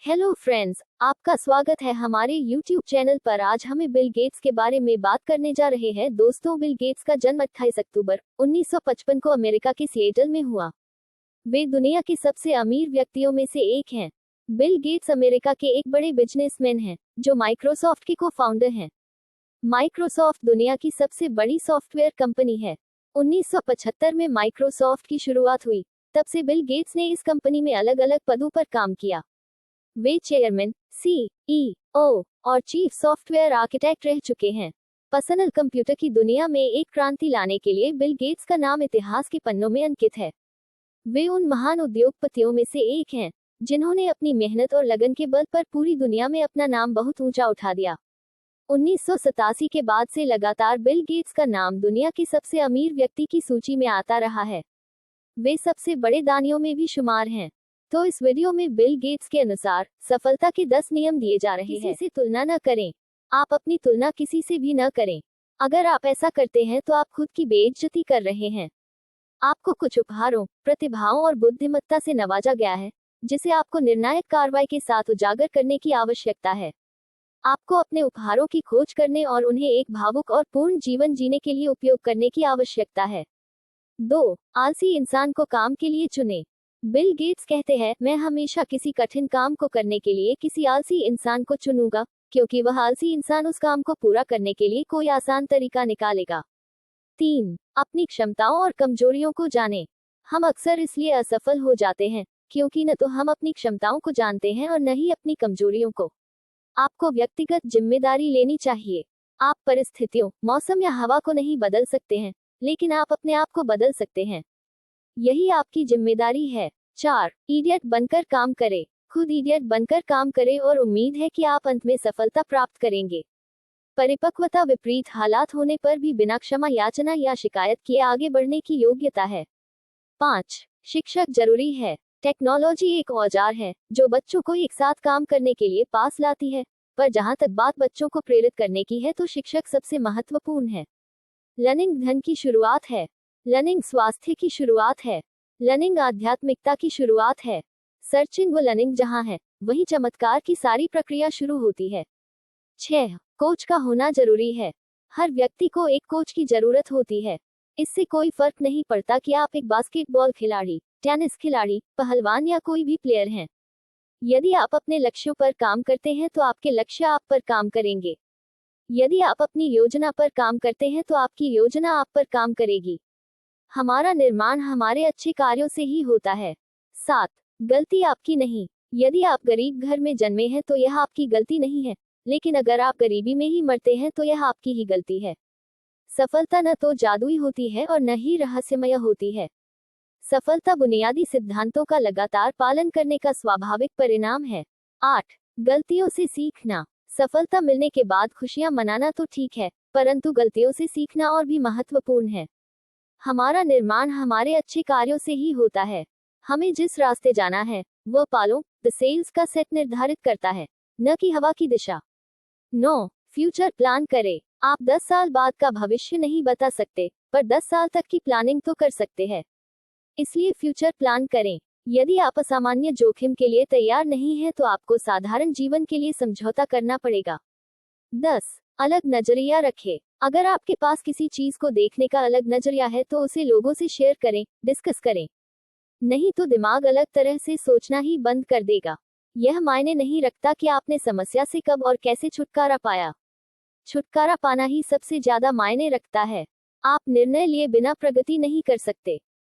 Hello friends, आपका स्वागत है हमारे यूट्यूब चैनल पर। आज हमें बिल गेट्स के बारे में बात करने जा रहे हैं। दोस्तों, बिल गेट्स का जन्म 28 अक्टूबर 1955 को अमेरिका के सिएटल में हुआ। वे दुनिया के सबसे अमीर व्यक्तियों में से एक हैं। बिल गेट्स अमेरिका के एक बड़े बिजनेसमैन हैं, जो माइक्रोसॉफ्ट के को फाउंडर हैं। माइक्रोसॉफ्ट दुनिया की सबसे बड़ी सॉफ्टवेयर कंपनी है। 1975 में माइक्रोसॉफ्ट की शुरुआत हुई। तब से बिल गेट्स ने इस कंपनी में अलग अलग पदों पर काम किया। वे चेयरमैन, CEO और चीफ सॉफ्टवेयर आर्किटेक्ट रह चुके हैं। पर्सनल कंप्यूटर की दुनिया में एक क्रांति लाने के लिए बिल गेट्स का नाम इतिहास के पन्नों में अंकित है। वे उन महान उद्योगपतियों में से एक हैं, जिन्होंने अपनी मेहनत और लगन के बल पर पूरी दुनिया में अपना नाम बहुत ऊंचा उठा दिया। 1987 के बाद से लगातार बिल गेट्स का नाम दुनिया के सबसे अमीर व्यक्ति की सूची में आता रहा है। वे सबसे बड़े दानियों में भी शुमार हैं। तो इस वीडियो में बिल गेट्स के अनुसार सफलता के 10 नियम दिए जा रहे हैं। किसी से तुलना न करें। आप अपनी तुलना किसी से भी न करें। अगर आप ऐसा करते हैं तो आप खुद की बेइज्जती कर रहे हैं। आपको कुछ उपहारों, प्रतिभाओं और बुद्धिमत्ता से नवाजा गया है, जिसे आपको निर्णायक कार्रवाई के साथ उजागर करने की आवश्यकता है। आपको अपने उपहारों की खोज करने और उन्हें एक भावुक और पूर्ण जीवन जीने के लिए उपयोग करने की आवश्यकता है। 2. आलसी इंसान को काम के लिए चुनें। बिल गेट्स कहते हैं, मैं हमेशा किसी कठिन काम को करने के लिए किसी आलसी इंसान को चुनूंगा, क्योंकि वह आलसी इंसान उस काम को पूरा करने के लिए कोई आसान तरीका निकालेगा। 3. अपनी क्षमताओं और कमजोरियों को जानें। हम अक्सर इसलिए असफल हो जाते हैं, क्योंकि न तो हम अपनी क्षमताओं को जानते हैं और न ही अपनी कमजोरियों को। आपको व्यक्तिगत जिम्मेदारी लेनी चाहिए। आप परिस्थितियों, मौसम या हवा को नहीं बदल सकते हैं, लेकिन आप अपने आप को बदल सकते हैं। यही आपकी जिम्मेदारी है। 4. इडियट बनकर काम करें। खुद इडियट बनकर काम करें और उम्मीद है कि आप अंत में सफलता प्राप्त करेंगे। परिपक्वता विपरीत हालात होने पर भी बिना क्षमा याचना या शिकायत किए आगे बढ़ने की योग्यता है। 5. शिक्षक जरूरी है। टेक्नोलॉजी एक औजार है, जो बच्चों को एक साथ काम करने के लिए पास लाती है, पर जहां तक बात बच्चों को प्रेरित करने की है तो शिक्षक सबसे महत्वपूर्ण है। लर्निंग धन की शुरुआत है। लर्निंग स्वास्थ्य की शुरुआत है। लर्निंग आध्यात्मिकता की शुरुआत है। सर्चिंग व लर्निंग जहां है, वहीं चमत्कार की सारी प्रक्रिया शुरू होती है। 6. कोच का होना जरूरी है। हर व्यक्ति को एक कोच की जरूरत होती है। इससे कोई फर्क नहीं पड़ता कि आप एक बास्केटबॉल खिलाड़ी, टेनिस खिलाड़ी, पहलवान या कोई भी प्लेयर हैं। यदि आप अपने लक्ष्यों पर काम करते हैं तो आपके लक्ष्य आप पर काम करेंगे। यदि आप अपनी योजना पर काम करते हैं तो आपकी योजना आप पर काम करेगी। हमारा निर्माण हमारे अच्छे कार्यों से ही होता है। 7. गलती आपकी नहीं। यदि आप गरीब घर में जन्मे हैं तो यह आपकी गलती नहीं है, लेकिन अगर आप गरीबी में ही मरते हैं तो यह आपकी ही गलती है। सफलता न तो जादुई होती है और न ही रहस्यमय होती है। सफलता बुनियादी सिद्धांतों का लगातार पालन करने का स्वाभाविक परिणाम है। 8. गलतियों से सीखना। सफलता मिलने के बाद खुशियां मनाना तो ठीक है, परंतु गलतियों से सीखना और भी महत्वपूर्ण है। हमारा निर्माण हमारे अच्छे कार्यों से ही होता है। हमें जिस रास्ते जाना है, वह पालों, द सेल्स का सेट निर्धारित करता है, न कि हवा की दिशा। 9. फ्यूचर प्लान करें। आप 10 साल बाद का भविष्य नहीं बता सकते, पर 10 साल तक की प्लानिंग तो कर सकते हैं। इसलिए फ्यूचर प्लान करें। यदि आप असामान्य जोखिम के लिए तैयार नहीं हैं तो आपको साधारण जीवन के लिए समझौता करना पड़ेगा। 10. अलग नजरिया रखें। अगर आपके पास किसी चीज को देखने का अलग नजरिया है तो उसे लोगों से शेयर करें, डिस्कस करें। नहीं तो दिमाग अलग तरह से सोचना ही बंद कर देगा। यह मायने नहीं रखता कि आपने समस्या से कब और कैसे छुटकारा पाया। छुटकारा पाना ही सबसे ज्यादा मायने रखता है। आप निर्णय लिए बिना प्रगति नहीं कर सकते।